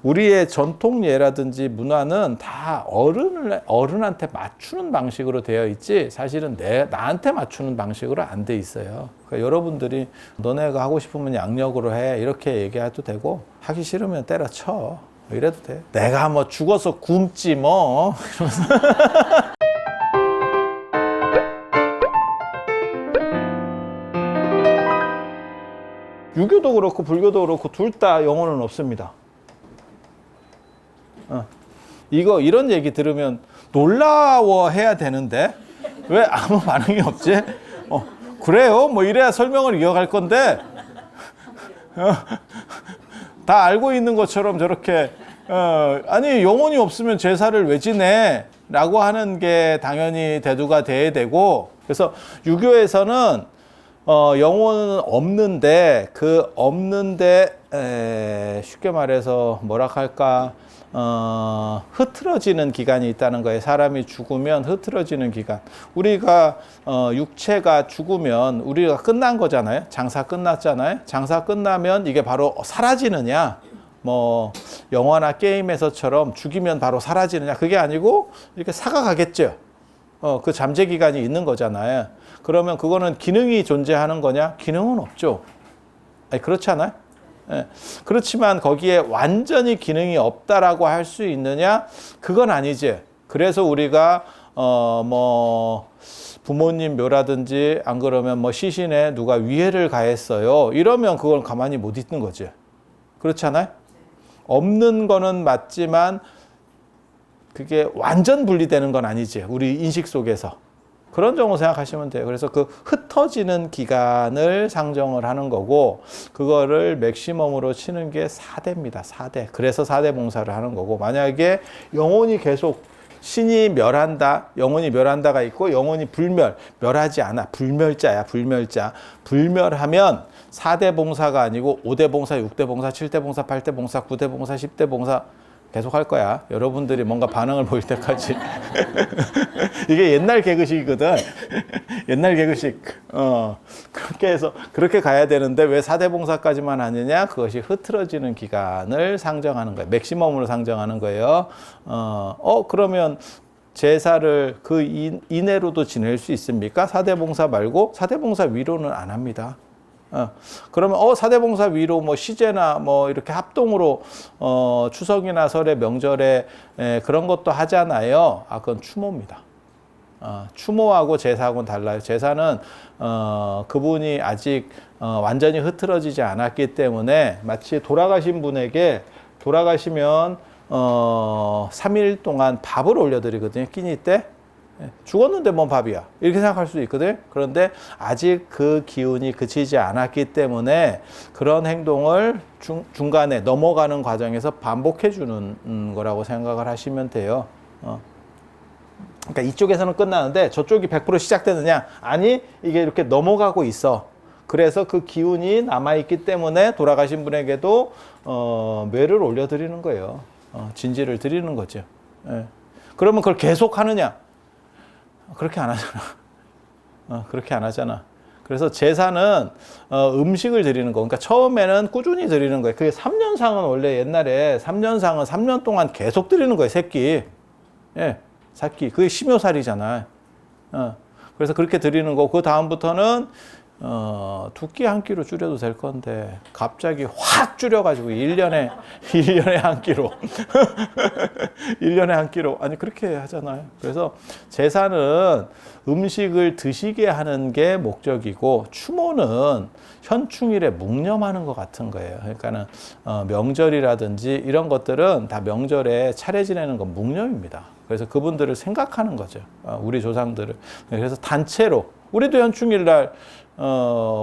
우리의 전통 예라든지 문화는 다 어른한테 맞추는 방식으로 되어 있지 사실은 나한테 맞추는 방식으로 안 돼 있어요. 그러니까 여러분들이 너네가 하고 싶으면 양력으로 해 이렇게 얘기해도 되고 하기 싫으면 때려쳐 이래도 돼. 내가 뭐 죽어서 굶지 뭐. 유교도 그렇고 불교도 그렇고 둘 다 영혼은 없습니다. 이런 얘기 들으면 놀라워해야 되는데 왜 아무 반응이 없지? 그래요? 뭐 이래야 설명을 이어갈 건데 다 알고 있는 것처럼 저렇게 아니 영혼이 없으면 제사를 왜 지내? 라고 하는 게 당연히 대두가 돼야 되고 그래서 유교에서는 영혼은 없는데 그 없는데 쉽게 말해서 뭐라 할까 흐트러지는 기간이 있다는 거예요. 사람이 죽으면 흐트러지는 기간. 우리가 육체가 죽으면 우리가 끝난 거잖아요. 장사 끝났잖아요. 장사 끝나면 이게 바로 사라지느냐 뭐 영화나 게임에서처럼 죽이면 바로 사라지느냐 그게 아니고 이렇게 사가가겠죠. 그 잠재 기간이 있는 거잖아요. 그러면 그거는 기능이 존재하는 거냐? 기능은 없죠. 아니, 그렇지 않아요? 예. 그렇지만 거기에 완전히 기능이 없다라고 할 수 있느냐? 그건 아니지. 그래서 우리가 뭐 부모님 묘라든지 안 그러면 뭐 시신에 누가 위해를 가했어요. 이러면 그걸 가만히 못 있는 거지. 그렇지 않아요? 없는 거는 맞지만 그게 완전 분리되는 건 아니지. 우리 인식 속에서. 그런 정도 생각하시면 돼요. 그래서 그 흩어지는 기간을 상정을 하는 거고 그거를 맥시멈으로 치는 게 4대입니다. 4대. 그래서 4대 봉사를 하는 거고 만약에 영혼이 계속 신이 멸한다. 영혼이 멸한다가 있고 영혼이 멸하지 않아. 불멸자야. 불멸자. 불멸하면 4대 봉사가 아니고 5대 봉사, 6대 봉사, 7대 봉사, 8대 봉사, 9대 봉사, 10대 봉사 계속 할 거야. 여러분들이 뭔가 반응을 보일 때까지. 이게 옛날 개그식이거든. 옛날 개그식. 그렇게 해서 그렇게 가야 되는데 왜 4대 봉사까지만 하느냐? 그것이 흐트러지는 기간을 상정하는 거예요. 맥시멈으로 상정하는 거예요. 그러면 제사를 그 이내로도 지낼 수 있습니까? 4대 봉사 말고 4대 봉사 위로는 안 합니다. 그러면 4대 봉사 위로 뭐 시제나 뭐 이렇게 합동으로 추석이나 설에 명절에 그런 것도 하잖아요. 그건 추모입니다. 추모하고 제사하고는 달라요. 제사는 그분이 아직 완전히 흐트러지지 않았기 때문에 마치 돌아가신 분에게 돌아가시면 3일 동안 밥을 올려드리거든요. 끼니 때. 죽었는데 뭔 밥이야 이렇게 생각할 수도 있거든. 그런데 아직 그 기운이 그치지 않았기 때문에 그런 행동을 중간에 넘어가는 과정에서 반복해 주는 거라고 생각을 하시면 돼요. 그러니까 이쪽에서는 끝나는데 저쪽이 100% 시작되느냐? 아니, 이게 이렇게 넘어가고 있어. 그래서 그 기운이 남아있기 때문에 돌아가신 분에게도 뇌를 올려드리는 거예요. 진지를 드리는 거죠. 그러면 그걸 계속 하느냐? 그렇게 안 하잖아. 그렇게 안 하잖아. 그래서 제사는 음식을 드리는 거. 그러니까 처음에는 꾸준히 드리는 거예요. 그게 3년상은 원래 옛날에 3년상은 3년 동안 계속 드리는 거예요. 새끼. 새끼. 그게 심효살이잖아. 그래서 그렇게 드리는 거. 그 다음부터는 두 끼 한 끼로 줄여도 될 건데 갑자기 확 줄여가지고 1년에 한 끼로 1년에 한 끼로 아니 그렇게 하잖아요. 그래서 제사는 음식을 드시게 하는 게 목적이고 추모는 현충일에 묵념하는 것 같은 거예요. 그러니까는 명절이라든지 이런 것들은 다 명절에 차례 지내는 건 묵념입니다. 그래서 그분들을 생각하는 거죠. 우리 조상들을. 그래서 단체로 우리도 현충일 날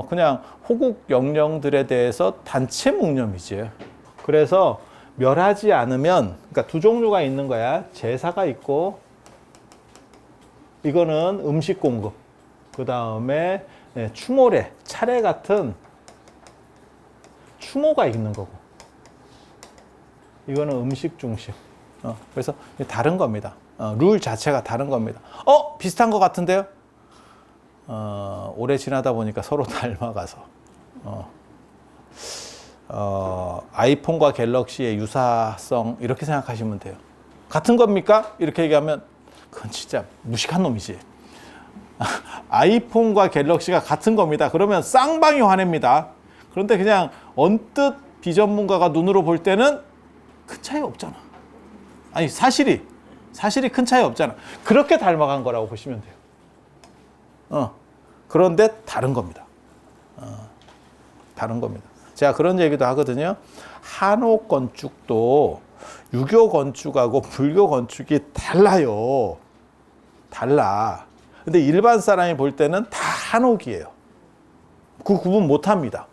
그냥 호국 영령들에 대해서 단체 묵념이지. 그래서 멸하지 않으면, 그러니까 두 종류가 있는 거야. 제사가 있고, 이거는 음식 공급. 그 다음에 추모례, 차례 같은 추모가 있는 거고. 이거는 음식 중식. 그래서 다른 겁니다. 룰 자체가 다른 겁니다. 비슷한 것 같은데요? 오래 지나다 보니까 서로 닮아가서 아이폰과 갤럭시의 유사성 이렇게 생각하시면 돼요. 같은 겁니까? 이렇게 얘기하면 그건 진짜 무식한 놈이지. 아이폰과 갤럭시가 같은 겁니다. 그러면 쌍방이 화냅니다. 그런데 그냥 언뜻 비전문가가 눈으로 볼 때는 큰 차이 없잖아. 아니 사실이 큰 차이 없잖아. 그렇게 닮아간 거라고 보시면 돼요. 그런데 다른 겁니다. 다른 겁니다. 제가 그런 얘기도 하거든요. 한옥 건축도 유교 건축하고 불교 건축이 달라요. 달라. 근데 일반 사람이 볼 때는 다 한옥이에요. 그 구분 못 합니다.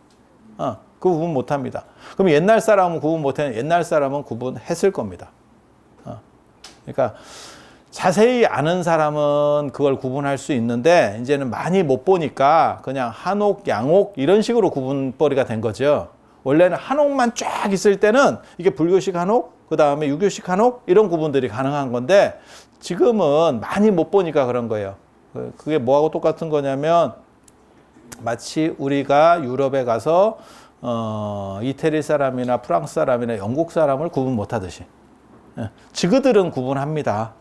그 구분 못 합니다. 그럼 옛날 사람은 구분 못 했는데 옛날 사람은 구분했을 겁니다. 그러니까 자세히 아는 사람은 그걸 구분할 수 있는데 이제는 많이 못 보니까 그냥 한옥, 양옥 이런 식으로 구분벌이가 된 거죠. 원래는 한옥만 쫙 있을 때는 이게 불교식 한옥, 그 다음에 유교식 한옥 이런 구분들이 가능한 건데 지금은 많이 못 보니까 그런 거예요. 그게 뭐하고 똑같은 거냐면 마치 우리가 유럽에 가서 이태리 사람이나 프랑스 사람이나 영국 사람을 구분 못 하듯이 지그들은 구분합니다.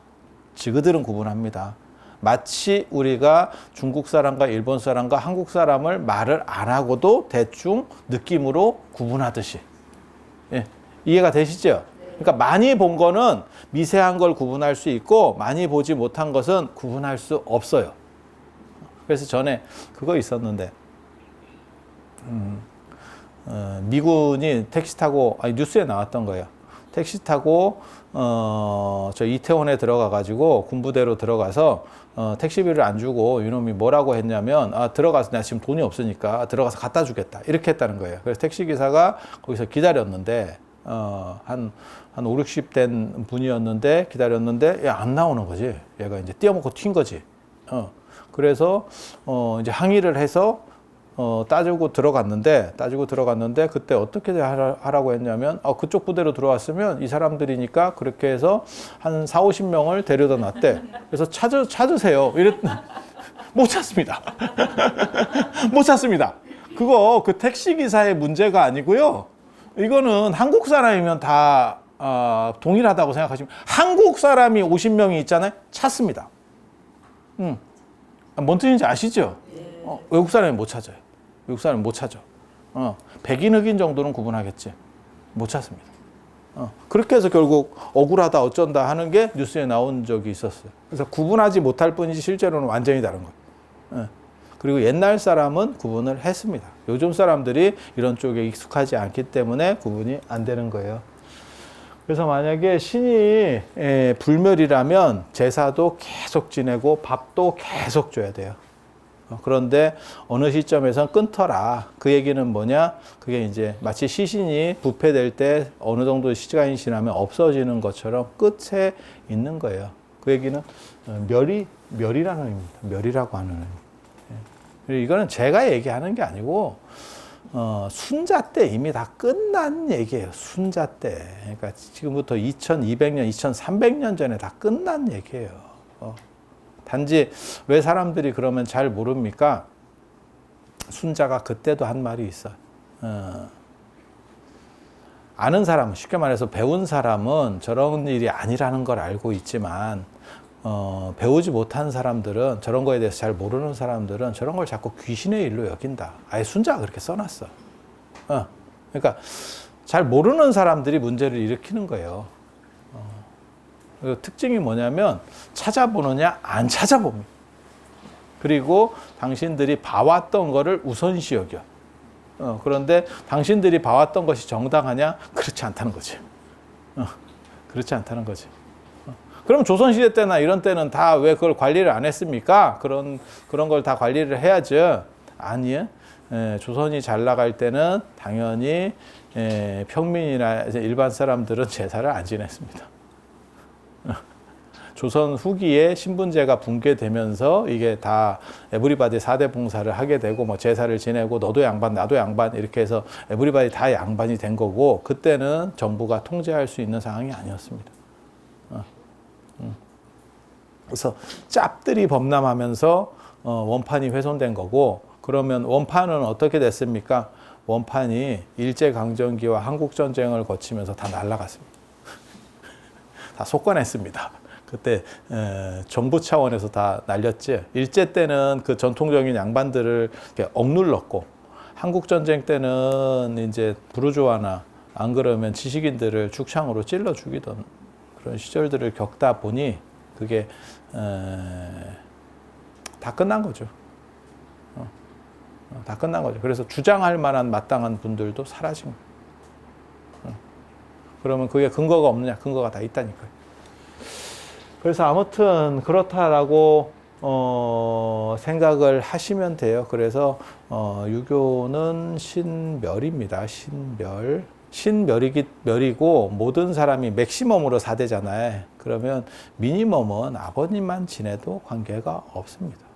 지그들은 구분합니다. 마치 우리가 중국 사람과 일본 사람과 한국 사람을 말을 안 하고도 대충 느낌으로 구분하듯이. 예, 이해가 되시죠? 그러니까 많이 본 거는 미세한 걸 구분할 수 있고 많이 보지 못한 것은 구분할 수 없어요. 그래서 전에 그거 있었는데 미군이 택시 타고 뉴스에 나왔던 거예요. 택시 타고 저 이태원에 들어가 가지고 군부대로 들어가서 택시비를 안 주고 이놈이 뭐라고 했냐면 들어가서 내가 지금 돈이 없으니까 들어가서 갖다 주겠다 이렇게 했다는 거예요. 그래서 택시기사가 거기서 기다렸는데 한 5, 60 된 분이었는데 기다렸는데 안 나오는 거지. 얘가 이제 뛰어먹고 튄 거지. 그래서 이제 항의를 해서 따지고 들어갔는데 그때 어떻게 하라고 했냐면 그쪽 부대로 들어왔으면 이 사람들이니까 그렇게 해서 한 4, 50명을 데려다 놨대. 그래서 찾으세요. 못 찾습니다. 못 찾습니다. 그거 그 택시기사의 문제가 아니고요. 이거는 한국 사람이면 다 동일하다고 생각하시면 한국 사람이 50명이 있잖아요. 찾습니다. 뭔 뜻인지 아시죠? 외국 사람이 못 찾아요. 외국 사람이 못 찾아. 백인 흑인 정도는 구분하겠지. 못 찾습니다. 그렇게 해서 결국 억울하다 어쩐다 하는 게 뉴스에 나온 적이 있었어요. 그래서 구분하지 못할 뿐이지 실제로는 완전히 다른 거예요. 그리고 옛날 사람은 구분을 했습니다. 요즘 사람들이 이런 쪽에 익숙하지 않기 때문에 구분이 안 되는 거예요. 그래서 만약에 신이 불멸이라면 제사도 계속 지내고 밥도 계속 줘야 돼요. 그런데 어느 시점에선 끊더라. 그 얘기는 뭐냐? 그게 이제 마치 시신이 부패될 때 어느 정도 시간이 지나면 없어지는 것처럼 끝에 있는 거예요. 그 얘기는 멸이라는 의미입니다. 멸이라고 하는 의미. 그리고 이거는 제가 얘기하는 게 아니고 순자 때 이미 다 끝난 얘기예요. 순자 때. 그러니까 지금부터 2200년, 2300년 전에 다 끝난 얘기예요. 단지 왜 사람들이 그러면 잘 모릅니까? 순자가 그때도 한 말이 있어요. 아는 사람은, 쉽게 말해서 배운 사람은 저런 일이 아니라는 걸 알고 있지만 배우지 못한 사람들은, 저런 거에 대해서 잘 모르는 사람들은 저런 걸 자꾸 귀신의 일로 여긴다. 아예 순자가 그렇게 써놨어. 그러니까 잘 모르는 사람들이 문제를 일으키는 거예요. 특징이 뭐냐면 찾아보느냐 안 찾아봅니다. 그리고 당신들이 봐왔던 거를 우선시 여겨. 그런데 당신들이 봐왔던 것이 정당하냐? 그렇지 않다는 거지. 그렇지 않다는 거지. 그럼 조선시대 때나 이런 때는 다 왜 그걸 관리를 안 했습니까? 그런 걸 다 관리를 해야죠. 아니에요. 조선이 잘 나갈 때는 당연히 평민이나 일반 사람들은 제사를 안 지냈습니다. 조선 후기에 신분제가 붕괴되면서 이게 다 에브리바디 4대 봉사를 하게 되고 뭐 제사를 지내고 너도 양반 나도 양반 이렇게 해서 에브리바디 다 양반이 된 거고, 그때는 정부가 통제할 수 있는 상황이 아니었습니다. 그래서 짭들이 범람하면서 원판이 훼손된 거고, 그러면 원판은 어떻게 됐습니까? 원판이 일제강점기와 한국전쟁을 거치면서 다 날아갔습니다. 다 속건했습니다. 그때 정부 차원에서 다 날렸지. 일제 때는 그 전통적인 양반들을 이렇게 억눌렀고, 한국전쟁 때는 이제 부르주아나 안 그러면 지식인들을 죽창으로 찔러 죽이던 그런 시절들을 겪다 보니 그게 다 끝난 거죠. 다 끝난 거죠. 그래서 주장할 만한 마땅한 분들도 사라진 거예요. 그러면 그게 근거가 없느냐? 근거가 다 있다니까요. 그래서 아무튼 그렇다라고 생각을 하시면 돼요. 그래서 유교는 신멸입니다. 신멸. 신멸이고 모든 사람이 맥시멈으로 4대잖아요. 그러면 미니멈은 아버님만 지내도 관계가 없습니다.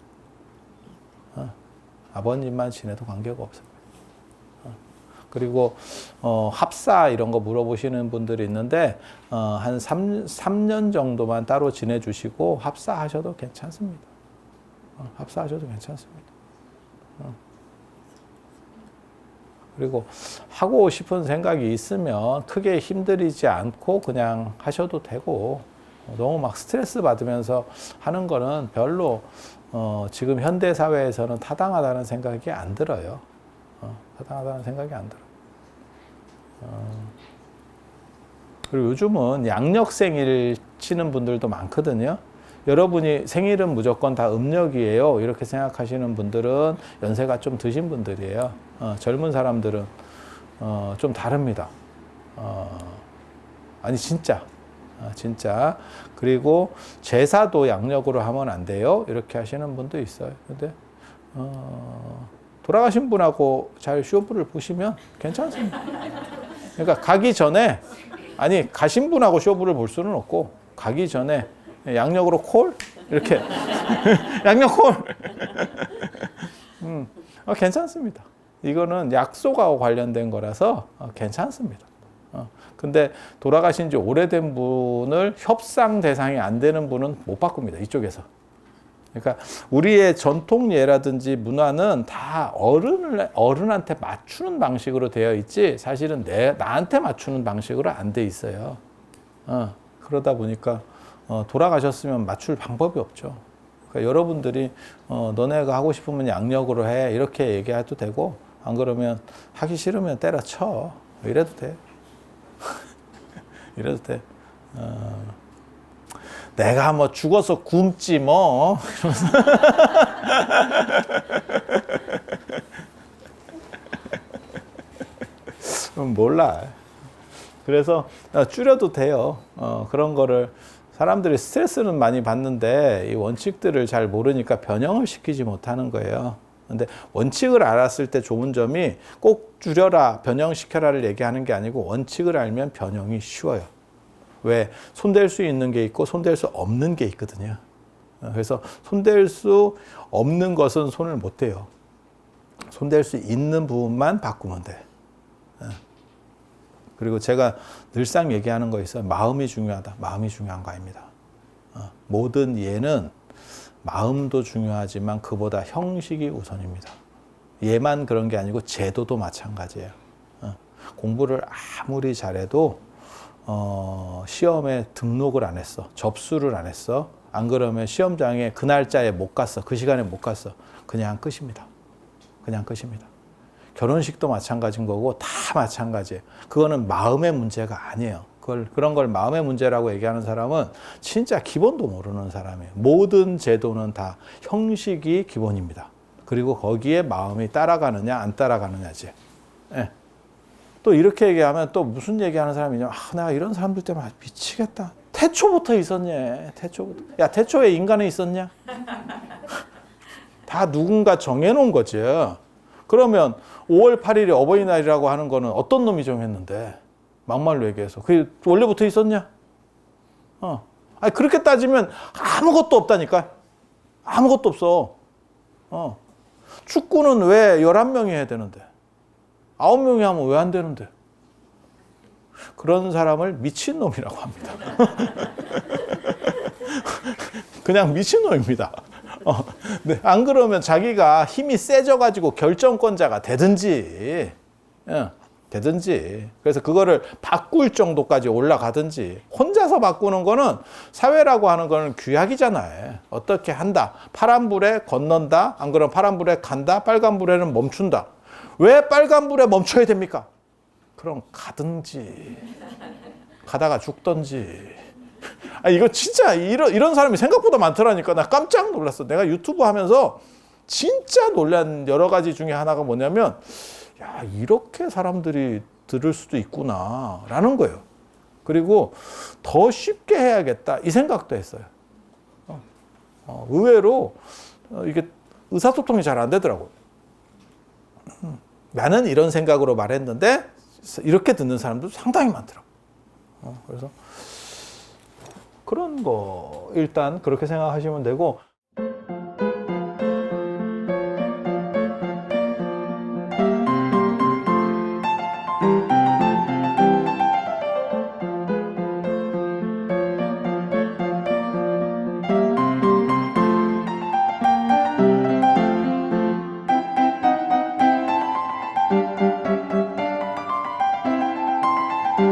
아버님만 지내도 관계가 없습니다. 그리고 합사 이런 거 물어보시는 분들이 있는데 한 3년 정도만 따로 지내주시고 합사하셔도 괜찮습니다. 합사하셔도 괜찮습니다. 그리고 하고 싶은 생각이 있으면 크게 힘들이지 않고 그냥 하셔도 되고, 너무 막 스트레스 받으면서 하는 거는 별로 지금 현대 사회에서는 타당하다는 생각이 안 들어요. 타당하다는 생각이 안 들어요. 그리고 요즘은 양력생일 치는 분들도 많거든요. 여러분이 생일은 무조건 다 음력이에요 이렇게 생각하시는 분들은 연세가 좀 드신 분들이에요. 젊은 사람들은 좀 다릅니다. 아니 진짜 그리고 제사도 양력으로 하면 안 돼요 이렇게 하시는 분도 있어요. 근데 돌아가신 분하고 잘 쇼부를 보시면 괜찮습니다. 그러니까 가기 전에, 아니 가신 분하고 쇼부를 볼 수는 없고 가기 전에 양력으로 콜 이렇게 양력 콜 괜찮습니다. 이거는 약속하고 관련된 거라서 괜찮습니다. 근데 돌아가신 지 오래된 분을 협상 대상이 안 되는 분은 못 바꿉니다. 이쪽에서. 그러니까 우리의 전통 예라든지 문화는 다 어른한테 맞추는 방식으로 되어 있지 사실은 나한테 맞추는 방식으로 안 돼 있어요. 그러다 보니까 돌아가셨으면 맞출 방법이 없죠. 그러니까 여러분들이 너네가 하고 싶으면 양력으로 해 이렇게 얘기해도 되고, 안 그러면 하기 싫으면 때려쳐 이래도 돼. 이래도 돼. 내가 뭐 죽어서 굶지 뭐. 몰라. 그래서 줄여도 돼요. 그런 거를 사람들이 스트레스는 많이 받는데 이 원칙들을 잘 모르니까 변형을 시키지 못하는 거예요. 근데 원칙을 알았을 때 좋은 점이 꼭 줄여라, 변형시켜라를 얘기하는 게 아니고 원칙을 알면 변형이 쉬워요. 왜? 손댈 수 있는 게 있고 손댈 수 없는 게 있거든요. 그래서 손댈 수 없는 것은 손을 못 대요. 손댈 수 있는 부분만 바꾸면 돼. 그리고 제가 늘상 얘기하는 거 있어요. 마음이 중요하다. 마음이 중요한 거 아닙니다. 모든 예는 마음도 중요하지만 그보다 형식이 우선입니다. 예만 그런 게 아니고 제도도 마찬가지예요. 공부를 아무리 잘해도 시험에 등록을 안 했어. 접수를 안 했어. 안 그러면 시험장에 그 날짜에 못 갔어. 그 시간에 못 갔어. 그냥 끝입니다. 그냥 끝입니다. 결혼식도 마찬가지인 거고 다 마찬가지예요. 그거는 마음의 문제가 아니에요. 그런 걸 마음의 문제라고 얘기하는 사람은 진짜 기본도 모르는 사람이에요. 모든 제도는 다 형식이 기본입니다. 그리고 거기에 마음이 따라가느냐 안 따라가느냐지. 예. 또 이렇게 얘기하면 또 무슨 얘기하는 사람이 있냐면 내가 이런 사람들 때문에 미치겠다. 태초부터 있었냐. 태초부터. 야, 태초에 인간은 있었냐? 다 누군가 정해놓은 거죠. 그러면 5월 8일이 어버이날이라고 하는 거는 어떤 놈이 정했는데? 막말로 얘기해서. 그게 원래부터 있었냐? 아니, 그렇게 따지면 아무것도 없다니까. 아무것도 없어. 축구는 왜 11명이 해야 되는데? 9명이 하면 왜 안 되는데? 그런 사람을 미친놈이라고 합니다. 그냥 미친놈입니다. 네, 안 그러면 자기가 힘이 세져가지고 결정권자가 되든지, 예, 되든지. 그래서 그거를 바꿀 정도까지 올라가든지. 혼자서 바꾸는 거는 사회라고 하는 거는 규약이잖아요. 어떻게 한다. 파란불에 건넌다. 안 그러면 파란불에 간다. 빨간불에는 멈춘다. 왜 빨간불에 멈춰야 됩니까? 그럼 가든지 가다가 죽든지. 아, 이거 진짜 이런 사람이 생각보다 많더라니까. 나 깜짝 놀랐어. 내가 유튜브 하면서 진짜 놀란 여러 가지 중에 하나가 뭐냐면, 야, 이렇게 사람들이 들을 수도 있구나 라는 거예요. 그리고 더 쉽게 해야겠다 이 생각도 했어요. 의외로 이게 의사소통이 잘 안 되더라고요. 나는 이런 생각으로 말했는데 이렇게 듣는 사람도 상당히 많더라고요. 그래서 그런 거 일단 그렇게 생각하시면 되고,